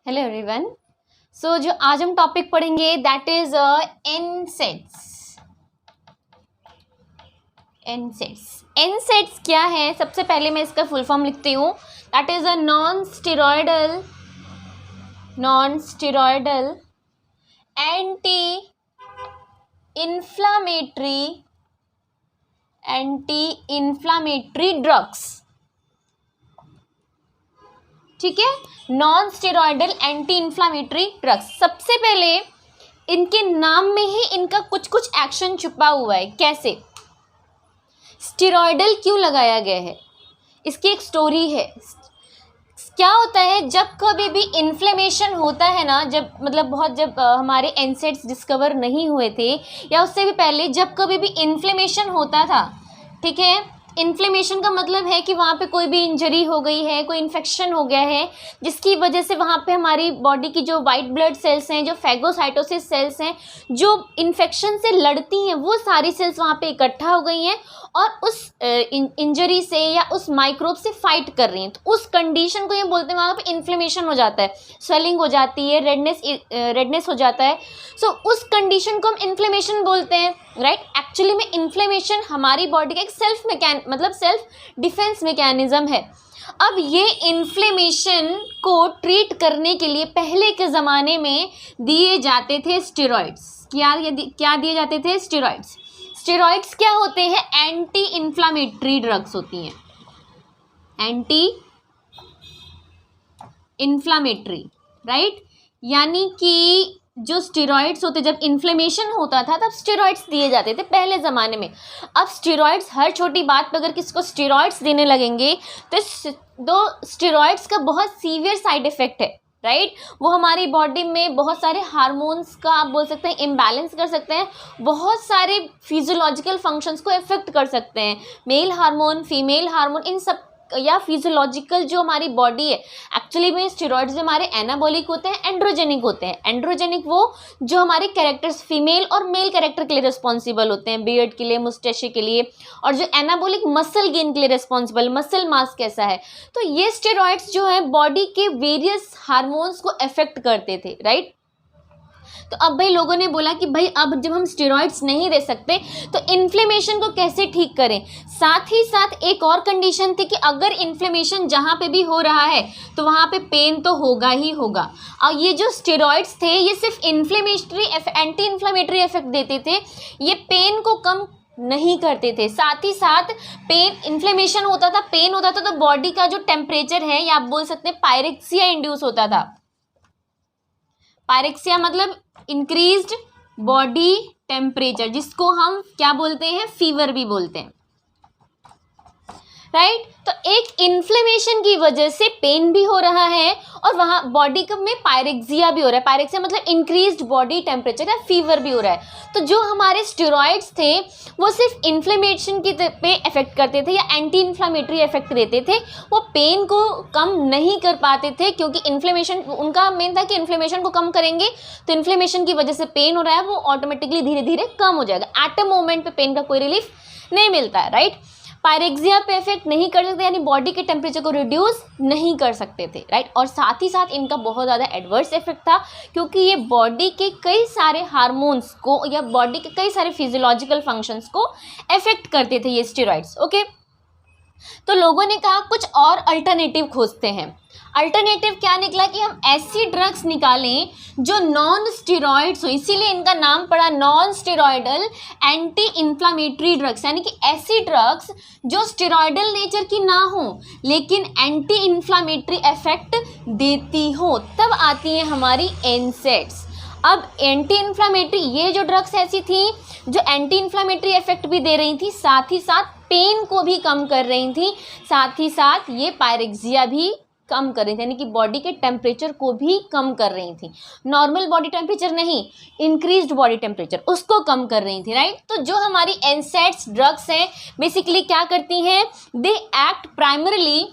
Hello everyone. जो आज हम टॉपिक पढ़ेंगे दैट इज एनसेड्स। एनसेड्स क्या है? सबसे पहले मैं इसका फुल फॉर्म लिखती हूँ। That is a non steroidal anti inflammatory drugs. ठीक है, non steroidal anti inflammatory drugs. सबसे पहले इनके नाम में ही इनका कुछ कुछ एक्शन छुपा हुआ है। कैसे? स्टेरॉयडल क्यों लगाया गया है, इसकी एक स्टोरी है। क्या होता है जब कभी भी इन्फ्लेमेशन होता है ना, जब हमारे एनसेड्स डिस्कवर नहीं हुए थे या उससे भी पहले जब कभी भी इन्फ्लेमेशन होता था, ठीक है, इन्फ्लेमेशन का मतलब है कि वहाँ पे कोई भी इंजरी हो गई है, कोई इन्फेक्शन हो गया है, जिसकी वजह से वहाँ पे हमारी बॉडी की जो वाइट ब्लड सेल्स हैं, जो फैगोसाइटोसिस सेल्स हैं, जो इन्फेक्शन से लड़ती हैं, वो सारी सेल्स वहाँ पे इकट्ठा हो गई हैं और उस इंजरी से या उस माइक्रोब से फाइट कर रही हैं। तो उस कंडीशन को ये बोलते हैं, वहाँ पे इन्फ्लेमेशन हो जाता है, स्वेलिंग हो जाती है, रेडनेस हो जाता है। उस कंडीशन को हम इन्फ्लेमेशन बोलते हैं, राइट। एक्चुअली में इन्फ्लेमेशन हमारी बॉडी का एक सेल्फ डिफेंस मैकेनिज्म है। अब ये इन्फ्लेमेशन को ट्रीट करने के लिए पहले के ज़माने में दिए जाते थे स्टेरॉइड्स। क्या दिए जाते थे? स्टेरॉइड्स। स्टेरॉइड्स क्या होते हैं? एंटी इन्फ्लामेटरी ड्रग्स होती हैं, एंटी इन्फ्लामेटरी, राइट। यानी कि जो स्टेरॉइड्स होते, जब इन्फ्लेमेशन होता था तब स्टेरॉइड्स दिए जाते थे पहले ज़माने में। अब स्टेरॉइड्स, हर छोटी बात पर अगर किसको स्टेरॉइड्स देने लगेंगे तो स्टेरॉइड्स का बहुत सीवियर साइड इफ़ेक्ट है, राइट। वो हमारी बॉडी में बहुत सारे हार्मोन्स का, आप बोल सकते हैं, इम्बैलेंस कर सकते हैं, बहुत सारे फिजियोलॉजिकल फंक्शंस को इफेक्ट कर सकते हैं। मेल हार्मोन, फीमेल हार्मोन, इन सब, या फिजियोलॉजिकल जो हमारी बॉडी है। एक्चुअली में स्टेरॉइड्स हमारे एनाबॉलिक होते हैं, एंड्रोजेनिक होते हैं। एंड्रोजेनिक वो जो हमारे कैरेक्टर्स, फीमेल और मेल कैरेक्टर के लिए रिस्पॉन्सिबल होते हैं, बियर्ड के लिए, मुस्टैशे के लिए, और जो एनाबॉलिक मसल गेन के लिए रिस्पॉन्सिबल, मसल मास कैसा है। तो ये स्टेरॉइड्स जो है बॉडी के वेरियस हार्मोन्स को अफेक्ट करते थे, राइट। तो अब भाई लोगों ने बोला कि भाई अब जब हम स्टेरॉइड्स नहीं दे सकते तो इन्फ्लेमेशन को कैसे ठीक करें। साथ ही साथ एक और कंडीशन थी कि अगर इन्फ्लेमेशन जहाँ पे भी हो रहा है तो वहाँ पे पेन तो होगा ही होगा। और ये जो स्टेरॉइड्स थे ये सिर्फ एंटी इन्फ्लेमेटरी इफेक्ट देते थे, ये पेन को कम नहीं करते थे। साथ ही साथ इन्फ्लेमेशन होता था, पेन होता था, तो बॉडी का जो टेम्परेचर है, या आप बोल सकते हैं पायरेक्सिया इंड्यूस होता था। पायरेक्सिया मतलब इंक्रीज्ड बॉडी टेम्परेचर, जिसको हम क्या बोलते हैं? फीवर भी बोलते हैं, राइट। तो एक इन्फ्लेमेशन की वजह से पेन भी हो रहा है और वहाँ बॉडी में पायरेक्सिया भी हो रहा है। पायरेक्सिया मतलब इंक्रीज्ड बॉडी टेम्परेचर या फीवर भी हो रहा है। तो जो हमारे स्टेरॉइड्स थे वो सिर्फ इन्फ्लेमेशन की पे इफेक्ट करते थे या एंटी इन्फ्लामेटरी इफेक्ट देते थे, वो पेन को कम नहीं कर पाते थे, क्योंकि इन्फ्लेमेशन, उनका मेन था कि इन्फ्लेमेशन को कम करेंगे तो इन्फ्लेमेशन की वजह से पेन हो रहा है वो ऑटोमेटिकली धीरे धीरे कम हो जाएगा। एट अ मोमेंट पे पेन का कोई रिलीफ नहीं मिलता है, राइट। पायरेक्सिया पे इफेक्ट नहीं कर सकते, यानी बॉडी के टेम्परेचर को रिड्यूस नहीं कर सकते थे, राइट। और साथ ही साथ इनका बहुत ज़्यादा एडवर्स इफेक्ट था, क्योंकि ये बॉडी के कई सारे हार्मोन्स को या बॉडी के कई सारे फिजियोलॉजिकल फंक्शंस को इफेक्ट करते थे ये स्टेरॉइड्स, ओके। तो लोगों ने कहा कुछ और अल्टरनेटिव खोजते हैं। अल्टरनेटिव क्या निकला कि हम ऐसी ड्रग्स निकालें जो नॉन स्टेरॉइड्स हो, इसीलिए इनका नाम पड़ा non steroidal anti inflammatory drugs. यानी कि ऐसी ड्रग्स जो स्टेरॉयडल नेचर की ना हो लेकिन एंटी इन्फ्लामेटरी इफेक्ट देती हो, तब आती हैं हमारी एनसेड्स। अब एंटी इन्फ्लामेटरी, ये जो ड्रग्स ऐसी थी जो एंटी इन्फ्लामेटरी इफेक्ट भी दे रही थी, साथ ही साथ पेन को भी कम कर रही थी, साथ ही साथ ये पायरेक्सिया भी कम कर रही थी, यानी कि बॉडी के टेम्परेचर को भी कम कर रही थी। नॉर्मल बॉडी टेम्परेचर नहीं, इंक्रीज्ड बॉडी टेम्परेचर, उसको कम कर रही थी, राइट। तो जो हमारी एनसेड्स ड्रग्स हैं बेसिकली क्या करती हैं? They act primarily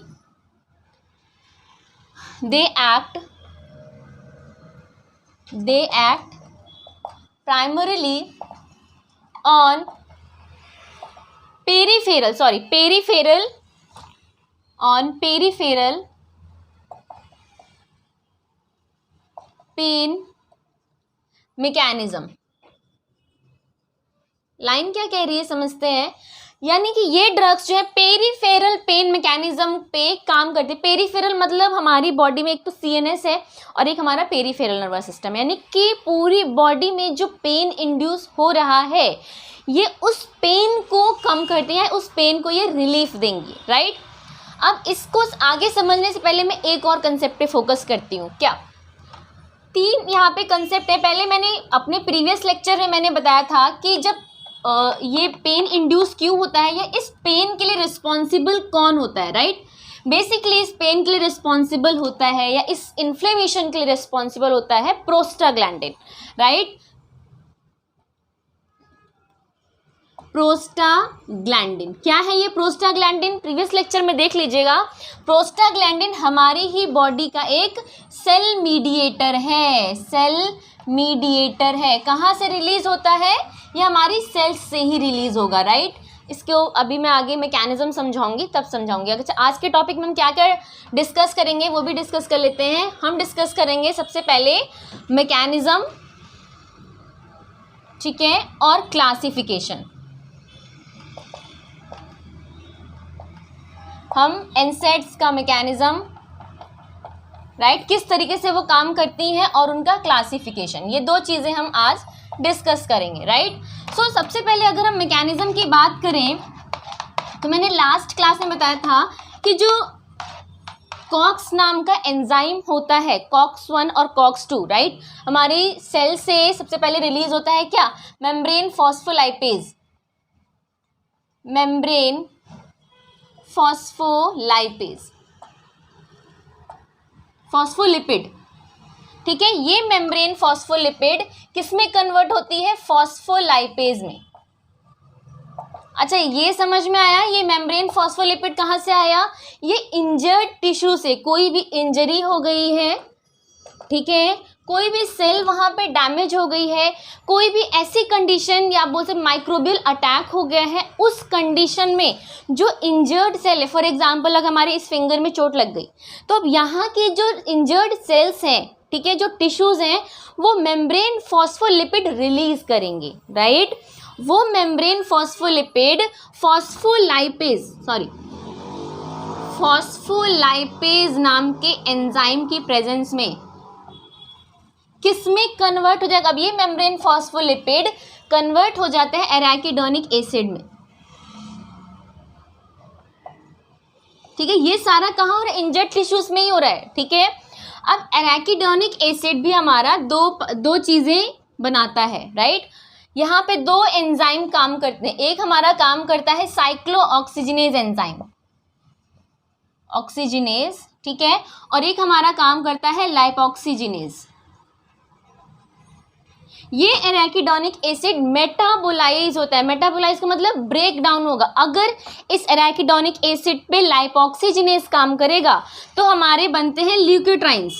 on peripheral pen mechanism. Line क्या कह रही है समझते हैं। यानी कि ये ड्रग्स जो है पेरिफेरल पेन मैकेनिज्म पे काम करते हैं। पेरिफेरल मतलब हमारी बॉडी में एक तो सीएनएस है और एक हमारा पेरिफेरल नर्वस सिस्टम, यानी कि पूरी बॉडी में जो पेन इंड्यूस हो रहा है ये उस पेन को कम करते हैं, उस पेन को ये रिलीफ देंगी, राइट। अब इसको आगे समझने से पहले मैं एक और कंसेप्ट पे फोकस करती हूँ। क्या 3 यहाँ पे कंसेप्ट है। पहले मैंने अपने प्रीवियस लेक्चर में मैंने बताया था कि जब ये पेन इंड्यूस क्यों होता है या इस पेन के लिए रिस्पॉन्सिबल कौन होता है, राइट। बेसिकली इस पेन के लिए रिस्पॉन्सिबल होता है या इस इन्फ्लेमेशन के लिए रिस्पॉन्सिबल होता है प्रोस्टाग्लैंडिन, राइट। प्रोस्टाग्लैंडिन क्या है ये प्रोस्टाग्लैंडिन, प्रीवियस लेक्चर में देख लीजिएगा। प्रोस्टाग्लैंडिन हमारी ही बॉडी का एक सेल मीडिएटर है, सेल मीडिएटर है। कहाँ से रिलीज होता है, ये हमारी सेल्स से ही रिलीज होगा, राइट। इसको अभी मैं आगे मैकेनिज्म समझाऊंगी, तब समझाऊंगी। अच्छा, आज के टॉपिक में हम क्या क्या डिस्कस करेंगे वो भी डिस्कस कर लेते हैं। हम डिस्कस करेंगे सबसे पहले मैकेनिज्म, ठीक है, और क्लासिफिकेशन। हम एनसेड्स का मैकेनिज्म, राइट, किस तरीके से वो काम करती हैं और उनका क्लासिफिकेशन, ये 2 चीज़ें हम आज डिस्कस करेंगे, राइट। सो सबसे पहले अगर हम मैकेनिज्म की बात करें तो मैंने लास्ट क्लास में बताया था कि जो कॉक्स नाम का एंजाइम होता है, कॉक्स 1 और कॉक्स 2, राइट, हमारी सेल से सबसे पहले रिलीज होता है क्या, membrane phospholipase, membrane phospholipase, phospholipid, ठीक है। ये मेम्ब्रेन फॉस्फोलिपिड किस में कन्वर्ट होती है, फॉस्फोलाइपेज में। अच्छा, ये समझ में आया ये मेम्ब्रेन फॉस्फोलिपिड कहाँ से आया, ये इंजर्ड टिश्यू से, कोई भी इंजरी हो गई है, ठीक है, कोई भी सेल वहाँ पे डैमेज हो गई है, कोई भी ऐसी कंडीशन या बोल सकते माइक्रोबियल अटैक हो गया है, उस कंडीशन में जो इंजर्ड सेल है, फॉर एग्जांपल अगर हमारे इस फिंगर में चोट लग गई तो अब यहाँ की जो इंजर्ड सेल्स हैं, ठीक है, जो टिश्यूज़ हैं, वो मेम्ब्रेन फॉस्फोलिपिड रिलीज करेंगे, राइट। वो मेम्ब्रेन फॉस्फोलिपिड फॉस्फोलाइपेज नाम के एंजाइम की प्रेजेंस में किसमें कन्वर्ट हो जाएगा, अब ये मेम्ब्रेन फॉस्फोलिपिड कन्वर्ट हो जाते हैं एराकिडोनिक एसिड में, ठीक है। ये सारा कहाँ हो रहा है, इंजर्ड टिश्यूज में ही हो रहा है, ठीक है। अब एराकिडोनिक एसिड भी हमारा दो चीज़ें बनाता है, राइट। यहाँ पे 2 एंजाइम काम करते हैं, एक हमारा काम करता है साइक्लोऑक्सीजिनेज एंजाइम, ऑक्सीजिनेज, ठीक है, और एक हमारा काम करता है लाइपोक्सीजिनेज। ये एराकिडोनिक एसिड मेटाबोलाइज होता है, मेटाबोलाइज का मतलब ब्रेक डाउन होगा। अगर इस एराकिडोनिक एसिड पे लाइपोक्सीजिनेज काम करेगा तो हमारे बनते हैं ल्यूकोट्राइन्स,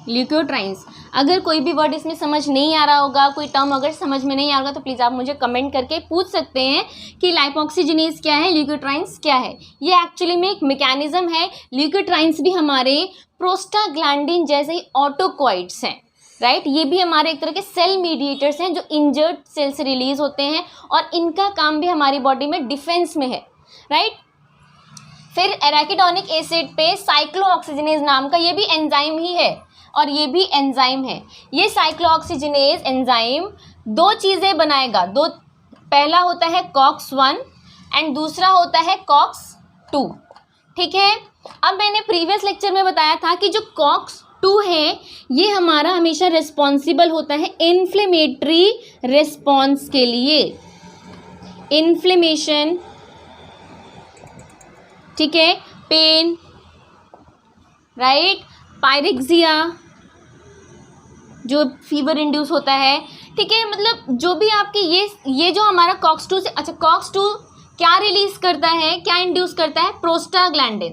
ल्यूकोट्राइन्स। अगर कोई भी वर्ड इसमें समझ नहीं आ रहा होगा, कोई टर्म अगर समझ में नहीं आ रहा तो प्लीज़ आप मुझे कमेंट करके पूछ सकते हैं कि लाइपोक्सीजिनेज क्या है, ल्यूकोट्राइन्स क्या है। ये एक्चुअली में एक मैकेनिज्म है। ल्यूकोट्राइन्स भी हमारे प्रोस्टाग्लैंडिन जैसे ही ऑटोकॉइड्स हैं, राइट। ये भी हमारे एक तरह के सेल मीडिएटर्स हैं जो इंजर्ड सेल से रिलीज होते हैं और इनका काम भी हमारी बॉडी में डिफेंस में है, राइट। फिर एराकिडोनिक एसिड पे साइक्लोऑक्सीजिनेज नाम का ये भी एंजाइम ही है और ये भी एंजाइम है। ये साइक्लोऑक्सीजिनेज एंजाइम 2 चीज़ें बनाएगा, पहला होता है कॉक्स 1 एंड दूसरा होता है कॉक्स 2, ठीक है। अब मैंने प्रीवियस लेक्चर में बताया था कि जो कॉक्स 2 है ये हमारा हमेशा रिस्पॉन्सिबल होता है इन्फ्लेमेटरी रिस्पॉन्स के लिए, इन्फ्लेमेशन, ठीक है, पेन, राइट, पायरेक्सिया जो फीवर इंड्यूस होता है, ठीक है। मतलब जो भी आपके ये जो हमारा कॉक्स 2 से, अच्छा कॉक्स 2 क्या रिलीज करता है, क्या इंड्यूस करता है, प्रोस्टाग्लैंडिन,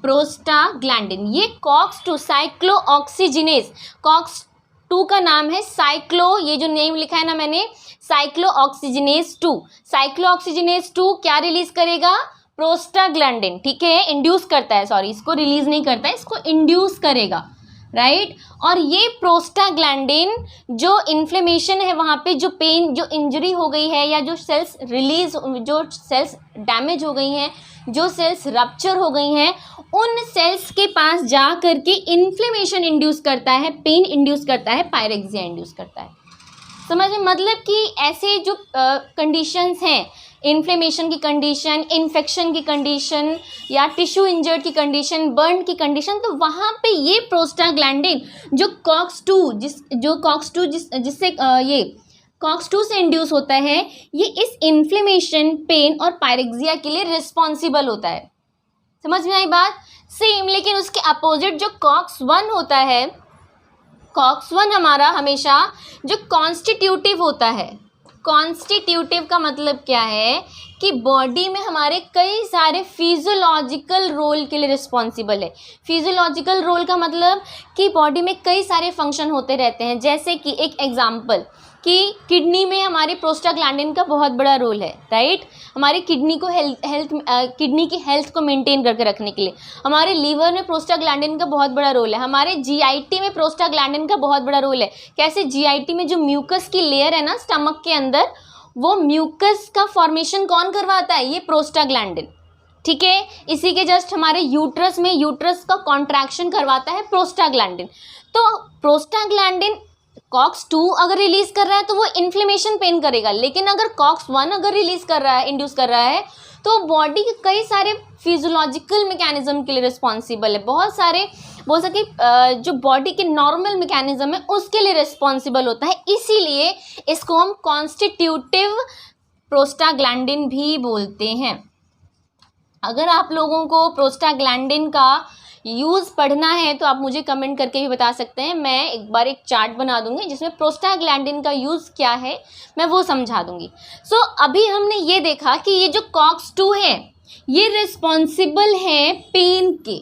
प्रोस्टाग्लैंडिन। ये कॉक्स 2 साइक्लोऑक्सीजिनेज, कॉक्स 2 का नाम है साइक्लो, ये जो नेम लिखा है ना मैंने, साइक्लोऑक्सीजिनेज 2। साइक्लोऑक्सीजिनेज 2 क्या रिलीज करेगा, प्रोस्टाग्लैंडिन, ठीक है, इंड्यूस करता है, सॉरी इसको रिलीज नहीं करता है, इसको इंड्यूस करेगा, राइट। और ये प्रोस्टाग्लैंडिन जो इन्फ्लेमेशन है वहाँ पे, जो पेन, जो इंजरी हो गई है या जो सेल्स रिलीज, जो सेल्स डैमेज हो गई हैं, जो सेल्स रप्चर हो गई हैं, उन सेल्स के पास जा करके इन्फ्लेमेशन इंड्यूस करता है, पेन इंड्यूस करता है, पायरेक्सिया इंड्यूस करता है। समझ में, मतलब कि ऐसे जो कंडीशंस हैं, इन्फ्लेमेशन की कंडीशन, इन्फेक्शन की कंडीशन या टिश्यू इंजर्ड की कंडीशन, बर्न की कंडीशन, तो वहाँ पे ये प्रोस्टाग्लैंडिन जो जिससे ये COX-2 से इंड्यूस होता है, ये इस इन्फ्लेमेशन, पेन और पायरेक्सिया के लिए रिस्पॉन्सिबल होता है। समझ में आई बात? सेम, लेकिन उसके अपोजिट जो COX-1 होता है, COX-1 हमारा हमेशा जो कॉन्स्टिट्यूटिव होता है, कॉन्स्टिट्यूटिव का मतलब क्या है कि बॉडी में हमारे कई सारे फिजियोलॉजिकल रोल के लिए रिस्पॉन्सिबल है। फिजियोलॉजिकल रोल का मतलब कि बॉडी में कई सारे फंक्शन होते रहते हैं, जैसे कि एक एग्जांपल कि किडनी में हमारे प्रोस्टाग्लैंडिन का बहुत बड़ा रोल है, राइट। हमारी किडनी को किडनी की हेल्थ को मेंटेन करके रखने के लिए। हमारे लीवर में प्रोस्टाग्लैंडिन का बहुत बड़ा रोल है। हमारे GIT में प्रोस्टाग्लैंडिन का बहुत बड़ा रोल है। कैसे? GIT में जो म्यूकस की लेयर है ना स्टमक के अंदर, वो म्यूकस का फॉर्मेशन कौन करवाता है? ये प्रोस्टाग्लैंडिन, ठीक है। इसी के जस्ट हमारे यूट्रस में, यूट्रस का कॉन्ट्रैक्शन करवाता है प्रोस्टाग्लैंडिन। तो प्रोस्टाग्लैंडिन COX-2 अगर रिलीज कर रहा है तो वो इन्फ्लेमेशन पेन करेगा, लेकिन अगर COX-1 अगर रिलीज कर रहा है, इंड्यूस कर रहा है, तो बॉडी के कई सारे फिजियोलॉजिकल मैकेनिज्म के लिए रिस्पॉन्सिबल है। बहुत सारे बोल सके जो बॉडी के नॉर्मल मैकेनिज्म है उसके लिए रिस्पॉन्सिबल होता है। इसीलिए इसको हम कॉन्स्टिट्यूटिव प्रोस्टाग्लैंडिन भी बोलते हैं। अगर आप लोगों को प्रोस्टाग्लैंडिन का यूज़ पढ़ना है तो आप मुझे कमेंट करके भी बता सकते हैं। मैं एक बार एक चार्ट बना दूंगी जिसमें प्रोस्टाग्लैंडिन का यूज़ क्या है मैं वो समझा दूंगी। सो अभी हमने ये देखा कि ये जो COX-2 है ये रिस्पॉन्सिबल है पेन के।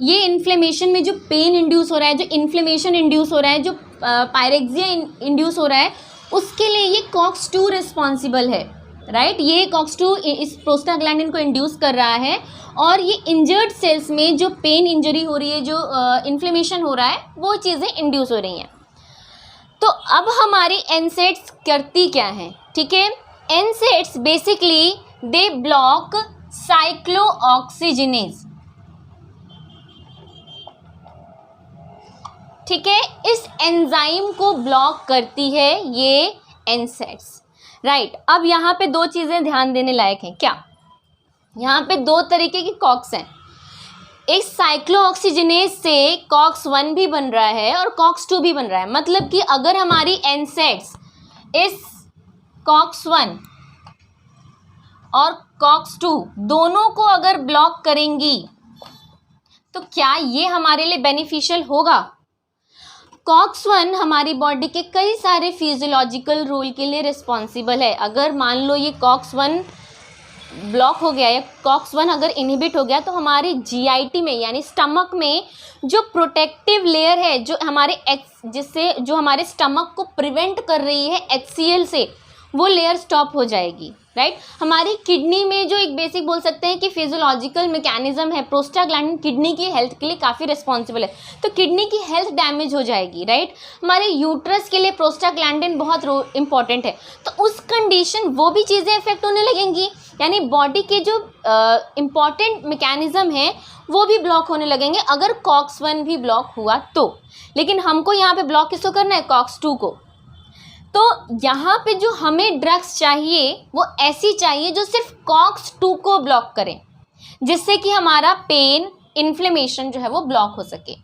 ये इन्फ्लेमेशन में जो पेन इंड्यूस हो रहा है, जो इन्फ्लेमेशन इंड्यूस हो रहा है, जो पायरेक्सिया इंड्यूस हो रहा है, उसके लिए ये COX-2 रिस्पॉन्सिबल है, राइट। ये COX-2 इस प्रोस्टाग्लैंडिन को इंड्यूस कर रहा है और ये इंजर्ड सेल्स में जो पेन इंजरी हो रही है, जो इन्फ्लेमेशन हो रहा है, वो चीज़ें इंड्यूस हो रही हैं। तो अब हमारी NSAIDs करती क्या है, ठीक है। NSAIDs basically they block cyclooxygenase, ठीक है। इस एंजाइम को ब्लॉक करती है ये NSAIDs, राइट। अब यहाँ पे दो चीज़ें ध्यान देने लायक हैं। क्या? यहाँ पे दो तरीके की COX हैं। एक साइक्लोऑक्सीजिनेज से COX-1 भी बन रहा है और COX-2 भी बन रहा है। मतलब कि अगर हमारी NSAIDs इस COX-1 और COX-2 दोनों को अगर ब्लॉक करेंगी तो क्या ये हमारे लिए बेनिफिशियल होगा? COX-1 हमारी बॉडी के कई सारे फिजियोलॉजिकल रोल के लिए रिस्पॉन्सिबल है। अगर मान लो ये COX-1 ब्लॉक हो गया या COX-1 अगर इनहिबिट हो गया तो हमारी GIT में यानी स्टमक में जो प्रोटेक्टिव लेयर है, जो हमारे जिससे जो हमारे स्टमक को प्रिवेंट कर रही है HCl से, वो लेयर स्टॉप हो जाएगी, राइट। हमारी किडनी में जो एक बेसिक बोल सकते हैं कि फिजियोलॉजिकल मैकेनिज्म है, प्रोस्टाग्लैंडिन किडनी की हेल्थ के लिए काफ़ी रिस्पॉन्सिबल है, तो किडनी की हेल्थ डैमेज हो जाएगी, राइट। हमारे यूट्रस के लिए प्रोस्टाग्लैंडिन बहुत इंपॉर्टेंट है, तो उस कंडीशन वो भी चीज़ें इफेक्ट होने लगेंगी, यानी बॉडी के जो इम्पॉर्टेंट मैकेनिज्म है वो भी ब्लॉक होने लगेंगे अगर COX-1 भी ब्लॉक हुआ तो। लेकिन हमको यहाँ पे ब्लॉक किसको करना है? COX-2 को। तो यहाँ पे जो हमें ड्रग्स चाहिए वो ऐसी चाहिए जो सिर्फ COX-2 को ब्लॉक करें, जिससे कि हमारा पेन, इन्फ्लेमेशन जो है वो ब्लॉक हो सके।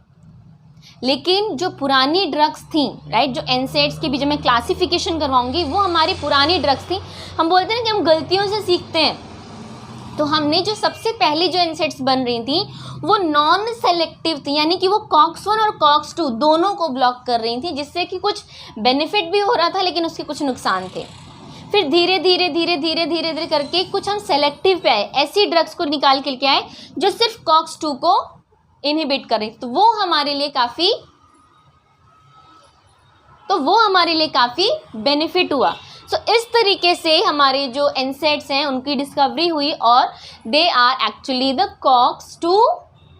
लेकिन जो पुरानी ड्रग्स थी, राइट, जो NSAIDs की भी जब मैं क्लासिफिकेशन करवाऊंगी वो हमारी पुरानी ड्रग्स थी। हम बोलते हैं कि हम गलतियों से सीखते हैं, तो हमने जो सबसे पहले जो NSAIDs बन रही थी वो नॉन सेलेक्टिव थी, यानी कि वो COX-1 और COX-2 दोनों को ब्लॉक कर रही थी, जिससे कि कुछ बेनिफिट भी हो रहा था लेकिन उसके कुछ नुकसान थे। फिर धीरे धीरे करके कुछ हम सेलेक्टिव पे आए, ऐसी ड्रग्स को निकाल के आए जो सिर्फ COX-2 को इनहिबिट करें, तो वो हमारे लिए काफ़ी बेनिफिट हुआ। सो इस तरीके से हमारे जो एनसेड्स हैं उनकी डिस्कवरी हुई और they are actually the COX-2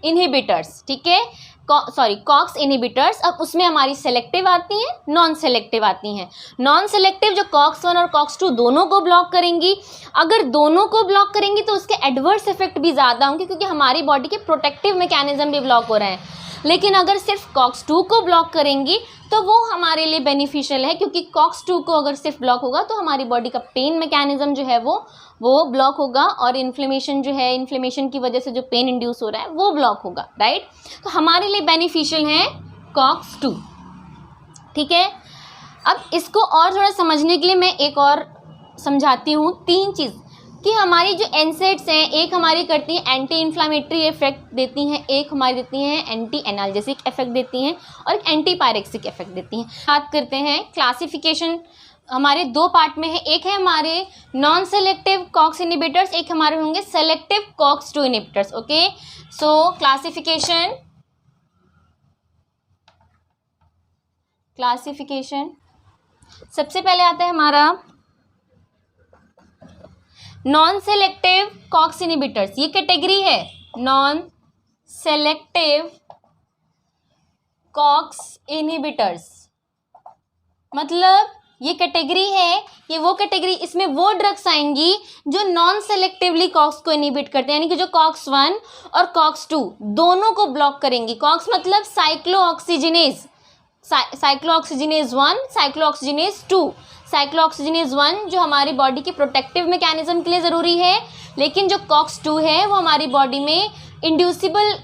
inhibitors, ठीक है, COX इनहिबिटर्स। अब उसमें हमारी सेलेक्टिव आती हैं, नॉन सेलेक्टिव आती हैं। नॉन सेलेक्टिव जो COX-1 और COX-2 दोनों को ब्लॉक करेंगी। अगर दोनों को ब्लॉक करेंगी तो उसके एडवर्स इफेक्ट भी ज़्यादा होंगे क्योंकि हमारी बॉडी के प्रोटेक्टिव मैकेनिज्म भी ब्लॉक हो रहे हैं। लेकिन अगर सिर्फ COX-2 को ब्लॉक करेंगी तो वो हमारे लिए बेनिफिशियल है क्योंकि COX-2 को अगर सिर्फ ब्लॉक होगा तो हमारी बॉडी का पेन मैकेनिज्म जो है वो ब्लॉक होगा और इन्फ्लेमेशन जो है, इन्फ्लेमेशन की वजह से जो पेन इंड्यूस हो रहा है वो ब्लॉक होगा, राइट। तो हमारे लिए बेनिफिशियल है COX-2, ठीक है। अब इसको और थोड़ा समझने के लिए मैं एक और समझाती हूँ, 3 चीज़ कि हमारी जो एनसेड्स हैं, एक हमारी करती हैं एंटी इन्फ्लामेटरी इफेक्ट देती हैं, एक हमारी देती हैं एंटी एनाल्जेसिक इफेक्ट देती हैं और एक एंटी पायरेक्सिक इफेक्ट देती हैं। बात करते हैं क्लासिफिकेशन, हमारे 2 पार्ट में है, एक है हमारे नॉन सेलेक्टिव COX इनहिबिटर्स, एक हमारे होंगे सेलेक्टिव COX-2 इनहिबिटर्स। ओके, सो क्लासिफिकेशन सबसे पहले आता है हमारा नॉन सेलेक्टिव COX इनहिबिटर्स। ये कैटेगरी है नॉन सेलेक्टिव COX इनहिबिटर्स, मतलब ये कैटेगरी है, ये वो कैटेगरी, इसमें वो ड्रग्स आएंगी जो नॉन सेलेक्टिवली COX को इनहिबिट करते हैं, यानी कि जो COX-1 और COX-2 दोनों को ब्लॉक करेंगी। COX मतलब साइक्लोऑक्सीजिनेज, साइक्लोऑक्सीजिनेज 1, साइक्लोऑक्सीजिनेज 2। साइक्लोऑक्सीजिनेज 1 जो हमारी बॉडी की प्रोटेक्टिव मैकेनिज्म के लिए ज़रूरी है, लेकिन जो COX-2 है वो हमारी बॉडी में इंड्यूसिबल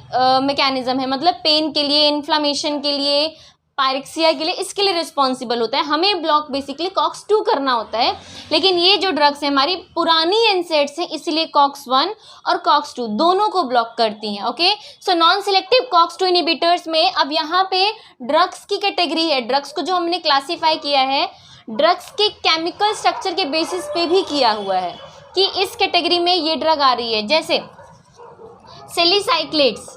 मैकेनिज्म है, मतलब पेन के लिए, इन्फ्लामेशन के लिए, पायरेक्सिया के लिए, इसके लिए रिस्पॉन्सिबल होता है। हमें ब्लॉक बेसिकली COX-2 करना होता है, लेकिन ये जो ड्रग्स हैं हमारी पुरानी एनसेड्स हैं, इसलिए COX-1 और COX-2 दोनों को ब्लॉक करती हैं। Okay, so non selective COX-2 inhibitors में अब यहाँ पे ड्रग्स की कैटेगरी है, ड्रग्स को जो हमने क्लासीफाई किया है ड्रग्स के केमिकल स्ट्रक्चर के बेसिस पे भी किया हुआ है कि इस कैटेगरी में ये ड्रग आ रही है, जैसे सेलिसाइक्लेट्स,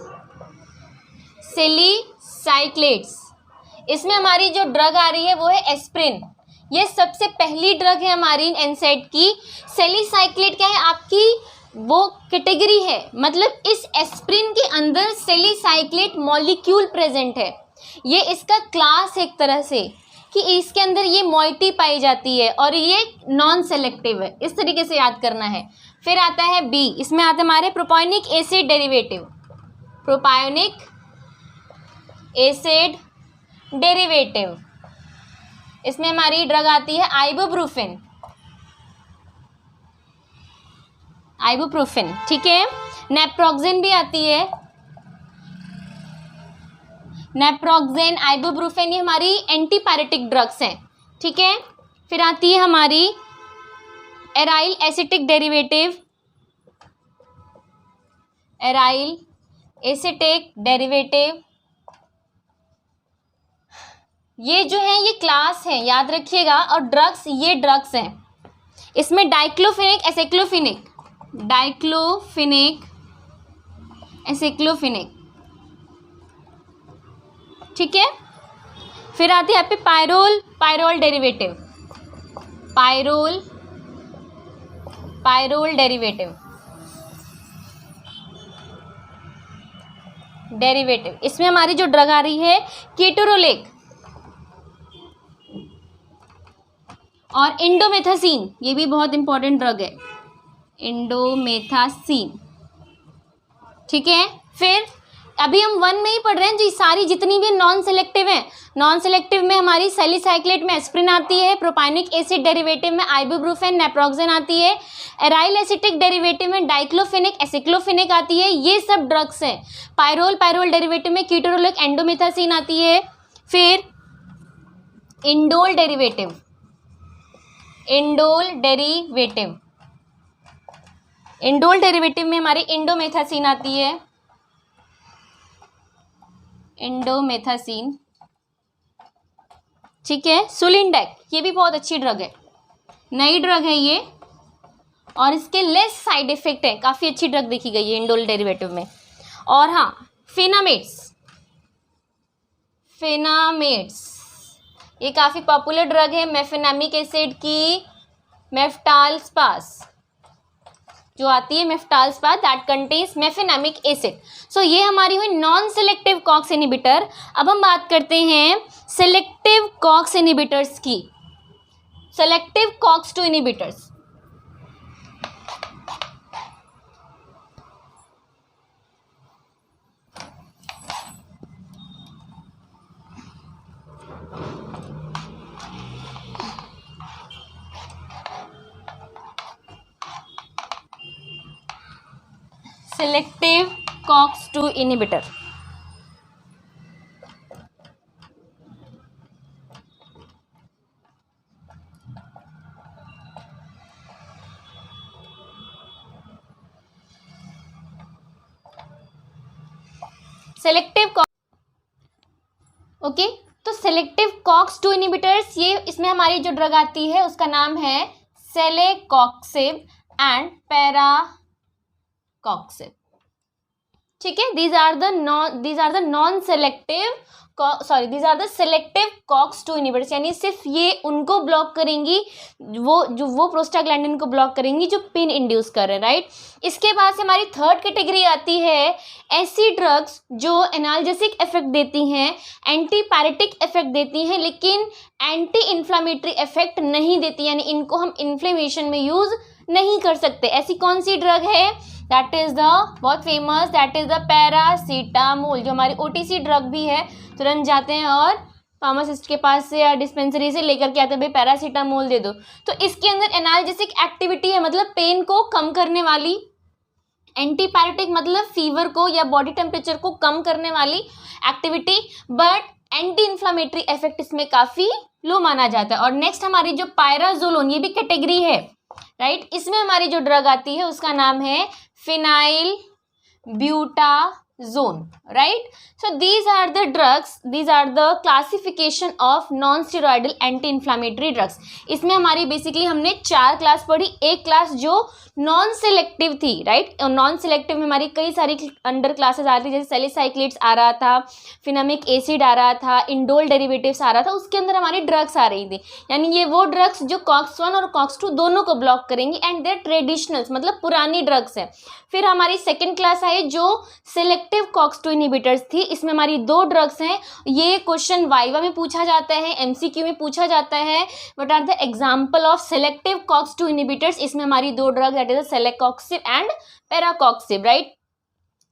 इसमें हमारी जो ड्रग आ रही है वो है एस्प्रिन। ये सबसे पहली ड्रग है हमारी एनसेड की। सेलिसाइक्लेट क्या है, आपकी वो कैटेगरी है, मतलब इस एस्प्रिन के अंदर सेलिसाइक्लेट मॉलिक्यूल प्रेजेंट है। ये इसका क्लास एक तरह से कि इसके अंदर ये मॉइटी पाई जाती है और ये नॉन सेलेक्टिव है, इस तरीके से याद करना है। फिर आता है बी, इसमें आता है हमारे प्रोपायोनिक एसिड डेरिवेटिव, प्रोपायोनिक एसिड डेरिवेटिव, इसमें हमारी ड्रग आती है आइबुप्रोफेन, ठीक है। नेप्रोक्सेन भी आती है, नेप्रोक्सेन, आइबुप्रोफेन, ये हमारी एंटीपायरेटिक ड्रग्स हैं, ठीक है। फिर आती है हमारी एराइल एसिटिक डेरिवेटिव, ये जो है ये क्लास है, याद रखिएगा। और ड्रग्स, ये ड्रग्स हैं, इसमें डाइक्लोफिनिक एसिक्लोफिनिक, ठीक है। फिर आती है यहाँ पे पायरोल डेरिवेटिव, इसमें हमारी जो ड्रग आ रही है कीटोरोलेक और इंडोमेथासिन, ये भी बहुत इंपॉर्टेंट ड्रग है, इंडोमेथासिन, ठीक है। फिर अभी हम 1 में ही पढ़ रहे हैं, जी सारी जितनी भी नॉन सेलेक्टिव हैं, नॉन सेलेक्टिव में हमारी सेलिसाइक्लेट में एस्प्रिन आती है, प्रोपायोनिक एसिड डेरिवेटिव में आइबुप्रोफेन, नेप्रोक्सेन आती है, एराइल एसिटिक डेरिवेटिव में डाइक्लोफिनिक एसिक्लोफिनिक आती है, ये सब ड्रग्स हैं। पायरोल डेरिवेटिव में कीटोरोलेक, एंडोमेथासिन आती है। फिर इंडोल डेरिवेटिव में हमारी इंडोमेथासिन आती है, ठीक है। सुलिंडेक, ये भी बहुत अच्छी ड्रग है, नई ड्रग है ये और इसके लेस साइड इफेक्ट है, काफ़ी अच्छी ड्रग देखी गई है इंडोल डेरिवेटिव में। और हाँ, फिनामेट्स, ये काफ़ी पॉपुलर ड्रग है, मेफेनामिक एसिड की मेफ्टालस्पास जो आती है, मेफ्टालस्पास दैट कंटेन्स मेफेनेमिक एसिड। सो ये हमारी हुई नॉन सेलेक्टिव कॉक्स इनहिबिटर। अब हम बात करते हैं सेलेक्टिव कॉक्स इनहिबिटर्स की, selective COX 2 inhibitors. Selective COX-2 inhibitor. Selective okay, तो सेलेक्टिव COX-2 इनहिबिटर्स, ये इसमें हमारी जो ड्रग आती है उसका नाम है सेलेकॉक्सिब एंड पैराकॉक्सिब। ठीक है, these are the selective COX-2 inhibitors, यानी सिर्फ ये उनको ब्लॉक करेंगी वो प्रोस्टाग्लैंडिन को ब्लॉक करेंगी जो पिन इंड्यूस कर रहे हैं, राइट। इसके बाद से हमारी थर्ड कैटेगरी आती है ऐसी ड्रग्स जो एनाल्जेसिक इफेक्ट देती हैं, एंटीपायरेटिक इफेक्ट देती हैं, लेकिन एंटी इन्फ्लामेटरी इफेक्ट नहीं देती, यानी इनको हम इन्फ्लेमेशन में यूज नहीं कर सकते। ऐसी कौन सी ड्रग है? दैट इज द बहुत famous, that is the paracetamol, जो हमारी OTC ड्रग भी है। तुरंत जाते हैं और फार्मासिस्ट के पास से या डिस्पेंसरी से लेकर के आते हैं, भाई पैरासीटामोल दे दो। तो इसके अंदर एनाल्जेसिक एक्टिविटी है, मतलब पेन को कम करने वाली, एंटीपायरेटिक मतलब फीवर को या बॉडी टेम्परेचर को कम करने वाली activity, but anti inflammatory effect इसमें काफ़ी लो माना जाता है। और नेक्स्ट हमारी जो पायराजोलोन, ये भी कैटेगरी है, राइट। इसमें हमारी जो ड्रग आती है उसका नाम है phenylbutazone, right. So these are the drugs, these are the classification of non steroidal anti inflammatory drugs. इसमें हमारी बेसिकली हमने 4 क्लास पढ़ी, एक क्लास जो नॉन सेलेक्टिव थी, राइट। नॉन सेलेक्टिव में हमारी कई सारी अंडर क्लासेस आ रही थी, जैसे सैलिसाइक्लेट्स आ रहा था, फिनामिक एसिड आ रहा था, इंडोल डेरिवेटिव्स आ रहा था, उसके अंदर हमारी ड्रग्स आ रही थी। यानी ये वो ड्रग्स जो COX-1 और COX-2 दोनों को ब्लॉक करेंगी, एंड देयर ट्रेडिशनल्स मतलब पुरानी ड्रग्स है। फिर हमारी सेकेंड क्लास आई जो सेलेक्टिव COX-2 इनहिबिटर्स थी। इसमें हमारी 2 ड्रग्स हैं, ये क्वेश्चन वाइवा में पूछा जाता है, MCQ में पूछा जाता है। What are the example of selective COX-2 inhibitors? इसमें हमारी 2 drug, that is celecoxib and parecoxib, right.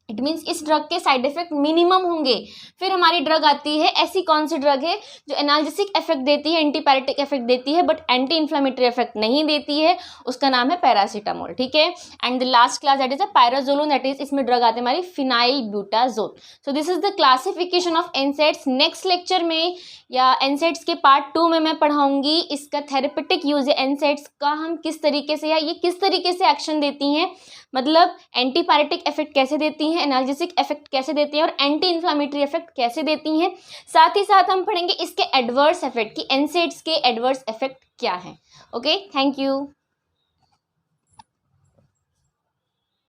It means इस ड्रग के साइड इफेक्ट मिनिमम होंगे। फिर हमारी ड्रग आती है, ऐसी कौन सी ड्रग है जो एनाल्जेसिक इफेक्ट देती है, एंटीपायरेटिक इफेक्ट देती है, बट एंटी इन्फ्लामेटरी इफेक्ट नहीं देती है, उसका नाम है पैरासीटामोल, ठीक है। And the last class that is a pyrazolone, that is इसमें ड्रग आती है हमारी phenylbutazone. So this is the classification of NSAIDs. Next lecture में या एनसेड्स के पार्ट 2 में मैं पढ़ाऊंगी इसका थेरेपेटिक यूज है, एनसेड्स का हम किस तरीके से या ये किस तरीके से एक्शन देती हैं, मतलब एंटीपायरेटिक इफेक्ट कैसे देती हैं, एनाल्जेसिक इफेक्ट कैसे देती हैं, और एंटी इन्फ्लामेटरी इफेक्ट कैसे देती हैं। साथ ही साथ हम पढ़ेंगे इसके एडवर्स इफेक्ट, कि एनसेड्स के एडवर्स इफेक्ट क्या है। Okay, thank you.